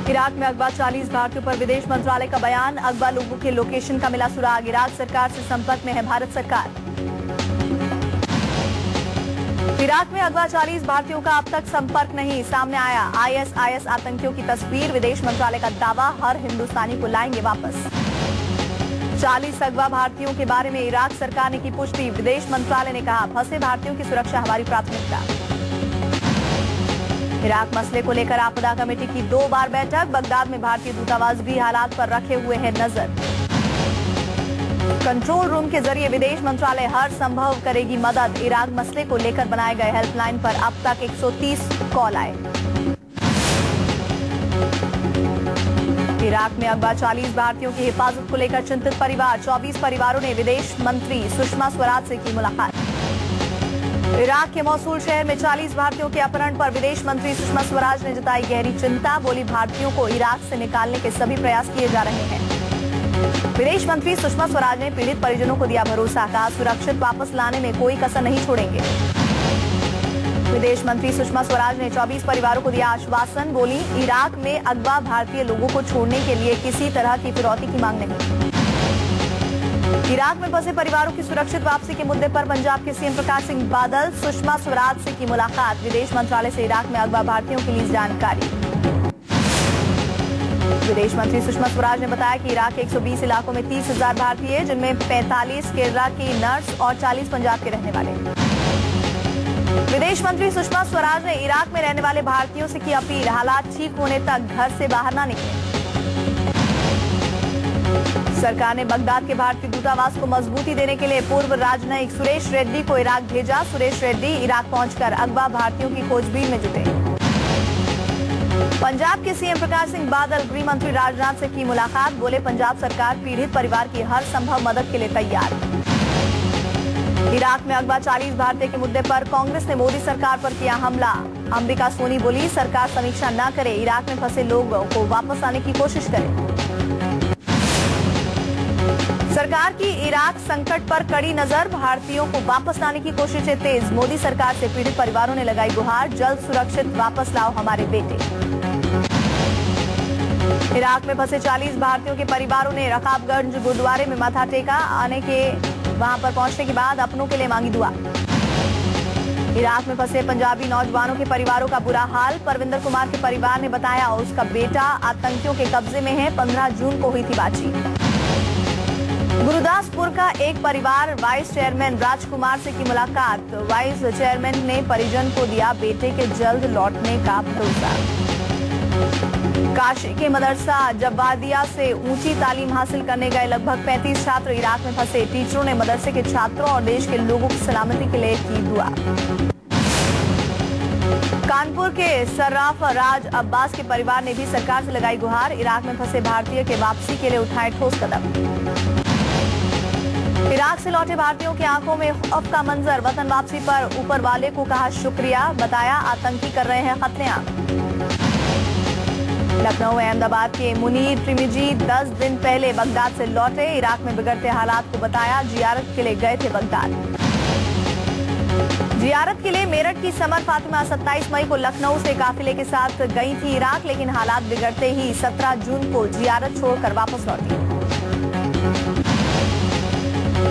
Iraq में अगवा 40 भारतीयों पर विदेश मंत्रालय का बयान। अगवा लोगों के लोकेशन का मिला सुराग। इराक सरकार से संपर्क में है भारत सरकार। इराक में अगवा 40 भारतीयों का अब तक संपर्क नहीं, सामने आया आईएसआईएस आतंकियों की तस्वीर। विदेश मंत्रालय का दावा, हर हिंदुस्तानी को लाएंगे वापस। 40 अगवा भारतीयों के बारे में इराक सरकार ने की पुष्टि। विदेश मंत्रालय ने कहा, फंसे भारतीयों की सुरक्षा हमारी प्राथमिकता। इराक मसले को लेकर आपदा कमेटी की 2 बार बैठक। बगदाद में भारतीय दूतावास भी हालात पर रखे हुए है नजर। कंट्रोल रूम के जरिए विदेश मंत्रालय हर संभव करेगी मदद। इराक मसले को लेकर बनाए गए हेल्पलाइन पर अब तक 130 कॉल आए। इराक में अगवा 40 भारतीयों की हिफाजत को लेकर चिंतित परिवार। 24 परिवारों ने विदेश मंत्री सुषमा स्वराज से की मुलाकात। इराक के मौसूल शहर में 40 भारतीयों के अपहरण पर विदेश मंत्री सुषमा स्वराज ने जताई गहरी चिंता। बोली, भारतीयों को इराक से निकालने के सभी प्रयास किए जा रहे हैं। विदेश मंत्री सुषमा स्वराज ने पीड़ित परिजनों को दिया भरोसा। कहा, सुरक्षित वापस लाने में कोई कसर नहीं छोड़ेंगे। विदेश मंत्री सुषमा स्वराज ने 24 परिवारों को दिया आश्वासन। बोली, इराक में अगवा भारतीय लोगों को छोड़ने के लिए किसी तरह की फिरौती की मांग नहीं। इराक में फंसे परिवारों की सुरक्षित वापसी के मुद्दे पर पंजाब के सीएम प्रकाश सिंह बादल सुषमा स्वराज से की मुलाकात। विदेश मंत्रालय से इराक में अगवा भारतीयों के लिए जानकारी। विदेश मंत्री सुषमा स्वराज ने बताया कि इराक के 120 इलाकों में 30,000 भारतीय, जिनमें 45 केरला की नर्स और 40 पंजाब के रहने वाले। विदेश मंत्री सुषमा स्वराज ने इराक में रहने वाले भारतीयों से की अपील, हालात ठीक होने तक घर से बाहर न निकलें। सरकार ने बगदाद के भारतीय दूतावास को मजबूती देने के लिए पूर्व राजनयिक सुरेश रेड्डी को इराक भेजा। सुरेश रेड्डी इराक पहुंचकर अगवा भारतीयों की खोजबीन में जुटे। पंजाब के सीएम प्रकाश सिंह बादल गृह मंत्री राजनाथ से की मुलाकात। बोले, पंजाब सरकार पीड़ित परिवार की हर संभव मदद के लिए तैयार। इराक में अगवा 40 भारतीय के मुद्दे पर कांग्रेस ने मोदी सरकार पर किया हमला। अंबिका सोनी बोली, सरकार समीक्षा न करे, इराक में फंसे लोगों को वापस आने की कोशिश करे। सरकार की इराक संकट पर कड़ी नजर, भारतीयों को वापस लाने की कोशिशें तेज। मोदी सरकार से पीड़ित परिवारों ने लगाई गुहार, जल्द सुरक्षित वापस लाओ हमारे बेटे। इराक में फंसे 40 भारतीयों के परिवारों ने रकाबगंज गुरुद्वारे में माथा टेका। वहां पर पहुंचने के बाद अपनों के लिए मांगी दुआ। इराक में फंसे पंजाबी नौजवानों के परिवारों का बुरा हाल। परविंदर कुमार के परिवार ने बताया, उसका बेटा आतंकियों के कब्जे में है। 15 जून को हुई थी बातचीत। गुरुदासपुर का एक परिवार वाइस चेयरमैन राजकुमार से की मुलाकात। वाइस चेयरमैन ने परिजन को दिया बेटे के जल्द लौटने का भरोसा। काशी के मदरसा जब्बादिया से ऊंची तालीम हासिल करने गए लगभग 35 छात्र इराक में फंसे। टीचरों ने मदरसे के छात्रों और देश के लोगों की सलामती के लिए की दुआ। कानपुर के सर्राफ राज अब्बास के परिवार ने भी सरकार से लगाई गुहार। इराक में फंसे भारतीय के वापसी के लिए उठाए ठोस कदम। इराक से लौटे भारतीयों की आंखों में खौफ का मंजर। वतन वापसी पर ऊपर वाले को कहा शुक्रिया, बताया आतंकी कर रहे हैं कत्लेआम। लखनऊ अहमदाबाद के मुनीर त्रिमिजी 10 दिन पहले बगदाद से लौटे। इराक में बिगड़ते हालात को बताया, जियारत के लिए गए थे बगदाद। जियारत के लिए मेरठ की समर फातिमा 27 मई को लखनऊ से काफिले के साथ गई थी इराक, लेकिन हालात बिगड़ते ही 17 जून को जियारत छोड़कर वापस लौटी।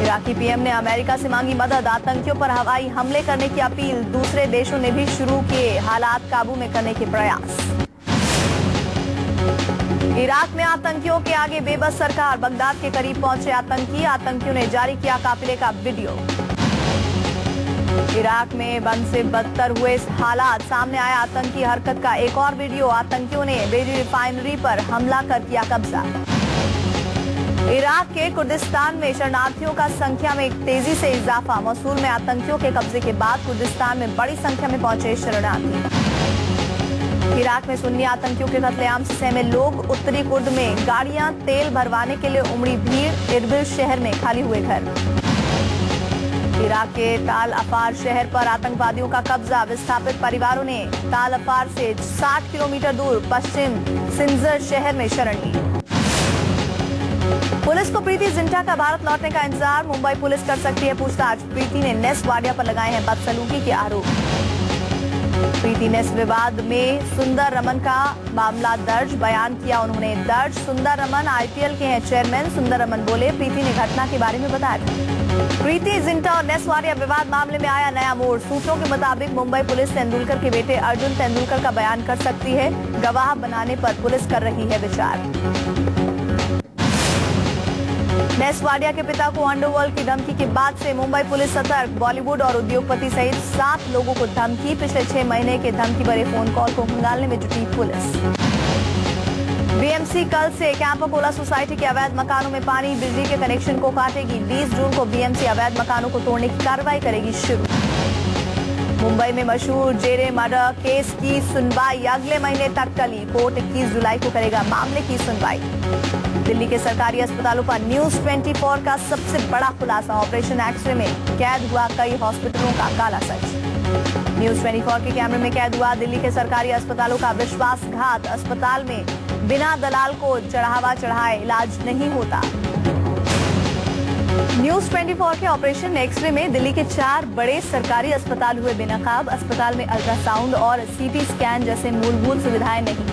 इराकी पीएम ने अमेरिका से मांगी मदद। आतंकियों पर हवाई हमले करने की अपील। दूसरे देशों ने भी शुरू किए हालात काबू में करने के प्रयास। इराक में आतंकियों के आगे बेबस सरकार। बगदाद के करीब पहुंचे आतंकी। आतंकियों ने जारी किया काफिले का वीडियो। इराक में बंद से बदतर हुए हालात, सामने आया आतंकी हरकत का एक और वीडियो। आतंकियों ने बेरी रिफाइनरी पर हमला कर किया कब्जा। इराक के कुर्दिस्तान में शरणार्थियों का संख्या में तेजी से इजाफा। मसूल में आतंकियों के कब्जे के बाद कुर्दिस्तान में बड़ी संख्या में पहुंचे शरणार्थी। इराक में सुन्नी आतंकियों के कत्लेआम से सहमे लोग। उत्तरी कुर्द में गाड़ियां तेल भरवाने के लिए उमड़ी भीड़। इरबिल शहर में खाली हुए घर। इराक के ताल अफार शहर पर आतंकवादियों का कब्जा। विस्थापित परिवारों ने ताल अफार से 60 किलोमीटर दूर पश्चिम सिंजर शहर में शरण ली। पुलिस को प्रीति जिंटा का भारत लौटने का इंतजार। मुंबई पुलिस कर सकती है पूछताछ। प्रीति ने नेस वाडिया पर लगाए हैं बदसलूकी के आरोप। प्रीति ने विवाद में सुंदर रमन का मामला दर्ज, बयान किया उन्होंने दर्ज। सुंदर रमन आईपीएल के हैं चेयरमैन। सुंदर रमन बोले, प्रीति ने घटना के बारे में बताया। प्रीति जिंटा और नेस्वारिया विवाद मामले में आया नया मोड़। सूत्रों के मुताबिक मुंबई पुलिस तेंदुलकर के बेटे अर्जुन तेंदुलकर का बयान कर सकती है। गवाह बनाने पर पुलिस कर रही है विचार। नेस्वारिया के पिता को अंडरवर्ल्ड की धमकी के बाद से मुंबई पुलिस सतर्क। बॉलीवुड और उद्योगपति सहित 7 लोगों को धमकी। पिछले 6 महीने के धमकी भरे फोन कॉल को खंगालने में जुटी पुलिस। बीएमसी कल से कैंपाकोला सोसाइटी के अवैध मकानों में पानी बिजली के कनेक्शन को काटेगी। 20 जून को बीएमसी अवैध मकानों को तोड़ने की कार्रवाई करेगी शुरू। मुंबई में मशहूर जेरे मर्डर केस की सुनवाई अगले महीने तक टली। कोर्ट 21 जुलाई को करेगा मामले की सुनवाई। दिल्ली के सरकारी अस्पतालों पर न्यूज 24 का सबसे बड़ा खुलासा। ऑपरेशन एक्स-रे में कैद हुआ कई हॉस्पिटलों का काला सच। न्यूज 24 के कैमरे में कैद हुआ दिल्ली के सरकारी अस्पतालों का विश्वासघात। अस्पताल में बिना दलाल को चढ़ावा चढ़ाए इलाज नहीं होता। न्यूज 24 के ऑपरेशन एक्स-रे में दिल्ली के 4 बड़े सरकारी अस्पताल हुए बेनकाब। अस्पताल में अल्ट्रासाउंड और सीटी स्कैन जैसे मूलभूत सुविधाएं नहीं।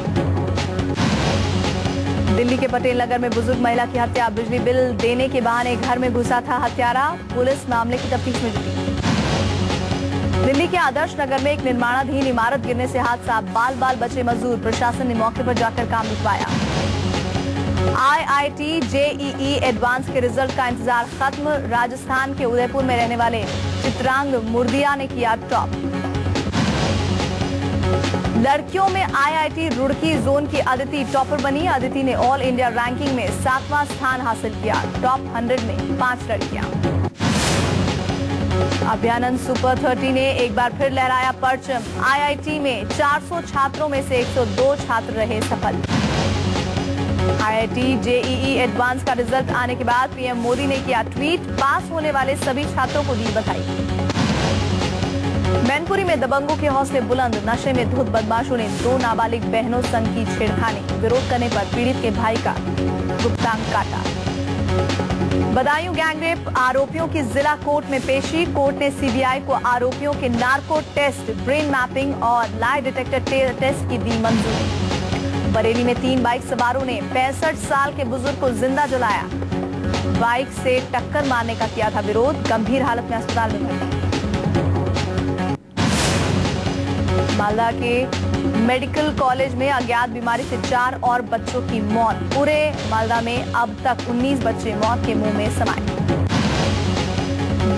दिल्ली के पटेल नगर में बुजुर्ग महिला की हत्या। बिजली बिल देने के बहाने घर में घुसा था हत्यारा। पुलिस मामले की तफ्तीश में जुटी। दिल्ली के आदर्श नगर में एक निर्माणाधीन इमारत गिरने से हादसा। बाल बाल बचे मजदूर। प्रशासन ने मौके पर जाकर काम रुकवाया। आईआईटी जेईई एडवांस के रिजल्ट का इंतजार खत्म। राजस्थान के उदयपुर में रहने वाले चित्रांग मुर्दिया ने किया टॉप। लड़कियों में आईआईटी रुड़की जोन की अदिति टॉपर बनी। अदिति ने ऑल इंडिया रैंकिंग में 7वां स्थान हासिल किया। टॉप 100 में 5 लड़कियां। अभ्यानंद सुपर 30 ने एक बार फिर लहराया परचम। आईआईटी में 400 छात्रों में से 102 छात्र रहे सफल। आईआईटी जेईई एडवांस का रिजल्ट आने के बाद पीएम मोदी ने किया ट्वीट। पास होने वाले सभी छात्रों को दी बधाई। मैनपुरी में दबंगों के हौसले बुलंद। नशे में धुत बदमाशों ने 2 नाबालिग बहनों संग की छेड़खानी। विरोध करने पर पीड़ित के भाई का गुप्तांग काटा। बदायूं गैंगरेप आरोपियों की जिला कोर्ट में पेशी। कोर्ट ने सीबीआई को आरोपियों के नार्को टेस्ट, ब्रेन मैपिंग और लाई डिटेक्टर टेस्ट की दी मंजूरी। बरेली में 3 बाइक सवारों ने 65 साल के बुजुर्ग को जिंदा जलाया। बाइक से टक्कर मारने का किया था विरोध। गंभीर हालत में अस्पताल में भर्ती। मालदा के मेडिकल कॉलेज में अज्ञात बीमारी से 4 और बच्चों की मौत। पूरे मालदा में अब तक 19 बच्चे मौत के मुंह में समाये।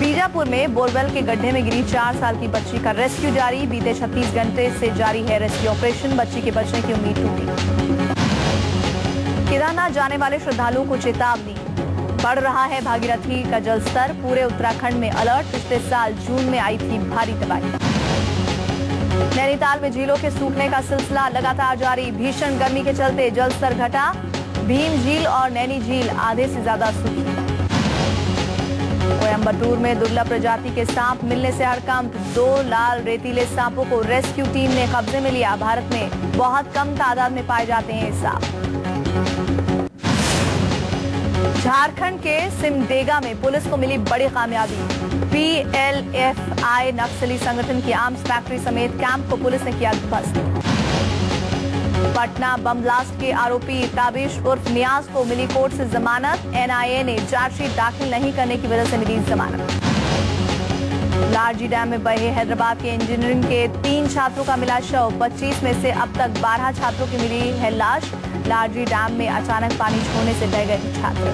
बीजापुर में बोरवेल के गड्ढे में गिरी 4 साल की बच्ची का रेस्क्यू जारी। बीते 36 घंटे से जारी है रेस्क्यू ऑपरेशन। बच्ची के बचने की उम्मीद टूटी। केदारनाथ जाने वाले श्रद्धालुओं को चेतावनी। बढ़ रहा है भागीरथी का जलस्तर। पूरे उत्तराखंड में अलर्ट। पिछले साल जून में आई थी भारी तबाही। नैनीताल में झीलों के सूखने का सिलसिला लगातार जारी। भीषण गर्मी के चलते जलस्तर घटा। भीम झील और नैनी झील आधे से ज्यादा सूखी। कोयम्बटूर में दुर्लभ प्रजाति के सांप मिलने से हड़कंप। 2 लाल रेतीले सांपों को रेस्क्यू टीम ने कब्जे में लिया। भारत में बहुत कम तादाद में पाए जाते हैं ये सांप। झारखंड के सिमडेगा में पुलिस को मिली बड़ी कामयाबी। पीएलएफआई नक्सली संगठन की आर्म्स फैक्ट्री समेत कैंप को पुलिस ने किया ध्वस्त। पटना बम ब्लास्ट के आरोपी ताबिश उर्फ नियाज को मिली कोर्ट से जमानत। एनआईए ने चार्जशीट दाखिल नहीं करने की वजह से मिली जमानत। लारजी डैम में बहे हैदराबाद के इंजीनियरिंग के 3 छात्रों का मिला शव। 25 में से अब तक 12 छात्रों की मिली है लाश। लारजी डैम में अचानक पानी छोड़ने से बह गए छात्र।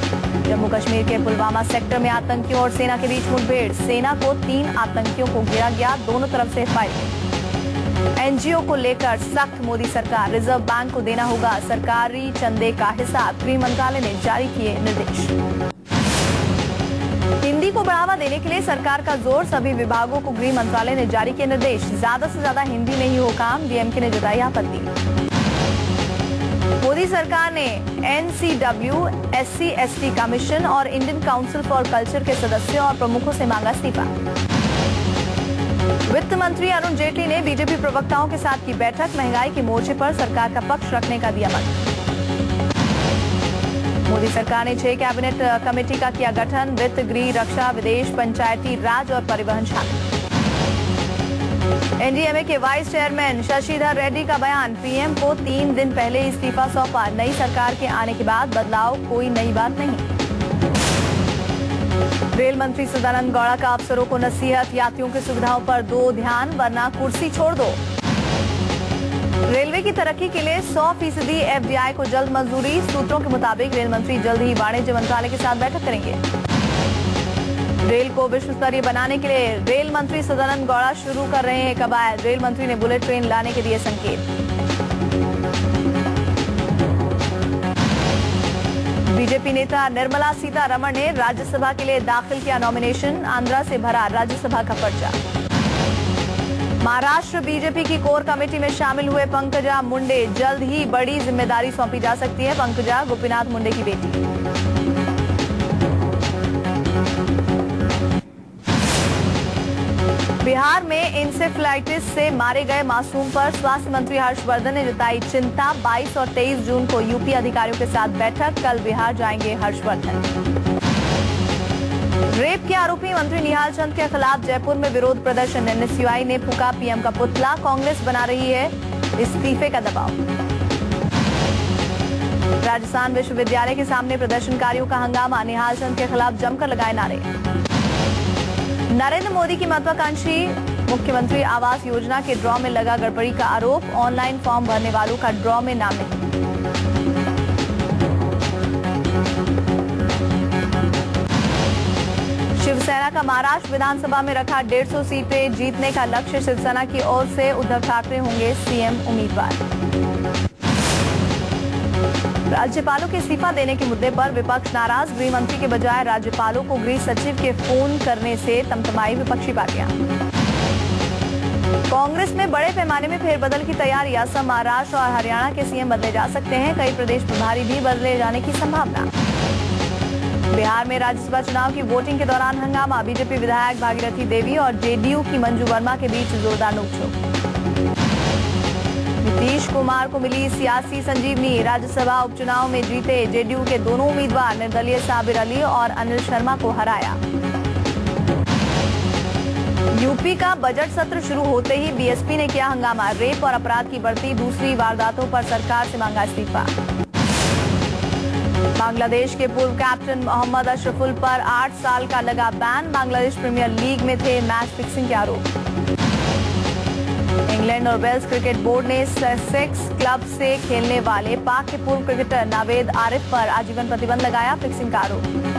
जम्मू कश्मीर के पुलवामा सेक्टर में आतंकियों और सेना के बीच मुठभेड़। सेना को 3 आतंकियों को घेरा गया। दोनों तरफ से फायरिंग। एनजीओ को लेकर सख्त मोदी सरकार। रिजर्व बैंक को देना होगा सरकारी चंदे का हिसाब। गृह मंत्रालय ने जारी किए निर्देश। हिंदी को बढ़ावा देने के लिए सरकार का जोर। सभी विभागों को गृह मंत्रालय ने जारी किए निर्देश। ज्यादा से ज्यादा हिंदी में ही हो काम। डीएमके ने जताई आपत्ति। मोदी सरकार ने एनसीडब्ल्यू, SC/ST कमीशन और इंडियन काउंसिल फॉर कल्चर के सदस्यों और प्रमुखों से मांगा इस्तीफा। वित्त मंत्री अरुण जेटली ने बीजेपी प्रवक्ताओं के साथ की बैठक। महंगाई के मोर्चे पर सरकार का पक्ष रखने का दिया मत। मोदी सरकार ने 6 कैबिनेट कमेटी का किया गठन। वित्त, गृह, रक्षा, विदेश, पंचायती राज और परिवहन शामिल। एनडीएमए के वाइस चेयरमैन शशिधर रेड्डी का बयान, पीएम को 3 दिन पहले इस्तीफा सौंपा, नई सरकार के आने के बाद बदलाव कोई नई बात नहीं। रेल मंत्री सदानंद गौड़ा का अफसरों को नसीहत, यात्रियों की सुविधाओं पर दो ध्यान वरना कुर्सी छोड़ दो। रेलवे की तरक्की के लिए 100% एफडीआई को जल्द मंजूरी, सूत्रों के मुताबिक रेल मंत्री जल्द ही वाणिज्य मंत्रालय के साथ बैठक करेंगे। रेल को विश्व स्तरीय बनाने के लिए रेल मंत्री सदानंद गौड़ा शुरू कर रहे हैं कवायद, रेल मंत्री ने बुलेट ट्रेन लाने के दिए संकेत। बीजेपी नेता निर्मला सीतारमण ने राज्यसभा के लिए दाखिल किया नॉमिनेशन, आंध्रा से भरा राज्यसभा का पर्चा। महाराष्ट्र बीजेपी की कोर कमेटी में शामिल हुए पंकजा मुंडे, जल्द ही बड़ी जिम्मेदारी सौंपी जा सकती है। पंकजा गोपीनाथ मुंडे की बेटी। बिहार में इंसेफ्लाइटिस से मारे गए मासूम पर स्वास्थ्य मंत्री हर्षवर्धन ने जताई चिंता, 22 और 23 जून को यूपी अधिकारियों के साथ बैठक, कल बिहार जाएंगे हर्षवर्धन। रेप के आरोपी मंत्री निहाल चंद के खिलाफ जयपुर में विरोध प्रदर्शन, एनएसयूआई ने फूका पीएम का पुतला, कांग्रेस बना रही है इस्तीफे का दबाव। राजस्थान विश्वविद्यालय के सामने प्रदर्शनकारियों का हंगामा, निहाल चंद के खिलाफ जमकर लगाए नारे। नरेंद्र मोदी की महत्वाकांक्षी मुख्यमंत्री आवास योजना के ड्रॉ में लगा गड़बड़ी का आरोप, ऑनलाइन फॉर्म भरने वालों का ड्रॉ में नाम नहीं। शिवसेना का महाराष्ट्र विधानसभा में रखा 150 सीटें जीतने का लक्ष्य, शिवसेना की ओर से उद्धव ठाकरे होंगे सीएम उम्मीदवार। राज्यपालों के इस्तीफा देने के मुद्दे पर विपक्ष नाराज, गृह मंत्री के बजाय राज्यपालों को गृह सचिव के फोन करने से तमतमाई विपक्षी पार्टियां। कांग्रेस में बड़े पैमाने में फेरबदल की तैयारी, असम, महाराष्ट्र और हरियाणा के सीएम बदले जा सकते हैं, कई प्रदेश प्रभारी भी बदले जाने की संभावना। बिहार में राज्यसभा चुनाव की वोटिंग के दौरान हंगामा, बीजेपी विधायक भागीरथी देवी और जेडीयू की मंजू वर्मा के बीच जोरदार नोकझोंक। नीतीश कुमार को मिली सियासी संजीवनी, राज्यसभा उपचुनाव में जीते जेडीयू के दोनों उम्मीदवार, निर्दलीय साबिर अली और अनिल शर्मा को हराया। यूपी का बजट सत्र शुरू होते ही बीएसपी ने किया हंगामा, रेप और अपराध की बढ़ती दूसरी वारदातों पर सरकार से मांगा इस्तीफा। बांग्लादेश के पूर्व कैप्टन मोहम्मद अशरफुल पर 8 साल का लगा बैन, बांग्लादेश प्रीमियर लीग में थे मैच फिक्सिंग के आरोप। इंग्लैंड और वेल्स क्रिकेट बोर्ड ने ससेक्स क्लब से खेलने वाले पाक के पूर्व क्रिकेटर नावेद आरिफ पर आजीवन प्रतिबंध लगाया, फिक्सिंग का आरोप।